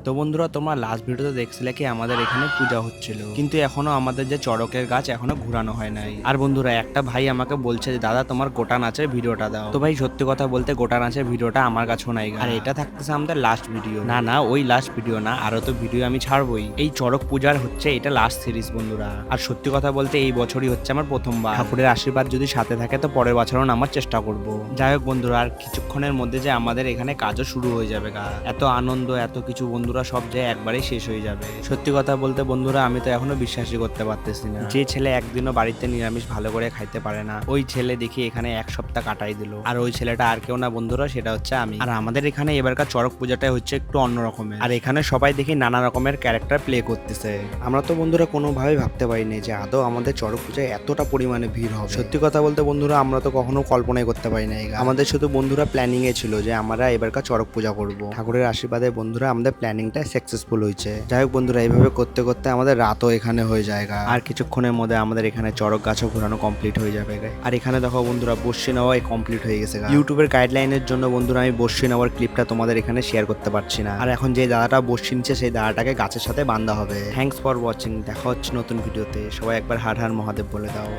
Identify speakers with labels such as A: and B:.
A: তো বন্ধুরা, তোমরা লাস্ট ভিডিওতে দেখছিলে কি আমাদের এখানে পূজা হচ্ছিল, কিন্তু এখনো আমাদের যে চড়কের গাছ এখনো ঘুরানো হয় নাই। আর বন্ধুরা, একটা ভাই আমাকে বলছে যে দাদা তোমার গোটা নাচের ভিডিওটা দাও। তো ভাই সত্যি কথা বলতে গোটা নাচের ভিডিওটা আমার কাছেও নাই। আর এটা থাকতেছে আমাদের লাস্ট ভিডিও। না না, ওই লাস্ট ভিডিও না, আরো তো ভিডিও আমি ছাড়বই। এই চড়ক পূজার হচ্ছে এটা লাস্ট সিরিজ বন্ধুরা। আর সত্যি কথা বলতে এই বছরই হচ্ছে আমার প্রথমবার। ঠাকুরের আশীর্বাদ যদি সাথে থাকে তো পরের বছরও নামার চেষ্টা করব। যাই হোক বন্ধুরা, আর কিছুক্ষণের মধ্যে যে আমাদের এখানে কাজও শুরু হয়ে যাবে গা। এত আনন্দ, এত কিছু বন্ধুরা সব যে একবারেই শেষ হয়ে যাবে। সত্যি কথা বলতে বন্ধুরা, আমি তো এখনো বিশ্বাসই করতে পারতেছি না। যে ছেলে একদিনও বাড়িতে নিরামিষ ভালো করে খাইতে পারে না, ওই ছেলে দেখি এখানে এক সপ্তাহ কাটাই দিল। আর ওই ছেলেটা আর কেউ না বন্ধুরা, সেটা হচ্ছে আমি। আর আমাদের এখানে এবারকার চড়ক পূজাটা হচ্ছে একটু অন্য রকমের। আর এখানে সবাই দেখি নানা রকমের ক্যারেক্টার প্লে করতেছে। আমরা তো বন্ধুরা কোনোভাবেই ভাবতে পারিনি যে আদৌ আমাদের চড়ক পূজায় এতটা পরিমাণে ভিড় হবে। সত্যি কথা বলতে বন্ধুরা, আমরা তো কখনো কল্পনাই করতে পারি না। আমাদের শুধু বন্ধুরা প্ল্যানিং এ ছিল যে আমরা এবারকার চড়ক পূজা করব। ঠাকুরের আশীর্বাদে বন্ধুরা আমাদের প্ল্যানিংটা সাকসেসফুল হয়েছে। যাই হোক বন্ধুরা, এইভাবে করতে করতে আমাদের রাতও এখানে হয়ে যায়। আর কিছুক্ষণের মধ্যে আমাদের এখানে চড়ক গাছও ঘোরানো কমপ্লিট হয়ে যাবে। আর এখানে দেখো বন্ধুরা, বর্ষি নেওয়া কমপ্লিট হয়ে গেছে। ইউটিউবের গাইডলাইনের জন্য বন্ধুরা আমি বর্ষি নেওয়ার ক্লিপটা তোমাদের এখানে শেয়ার করতে পারছি না। আর এখন যে দাদাটা বর্ষি নিচ্ছে সেই দাদাটাকে গাছের সাথে বাঁধা হবে। Thanks for watching. দেখা হচ্ছে নতুন ভিডিওতে। সবাই একবার হার হার মহাদেব বলে দাও।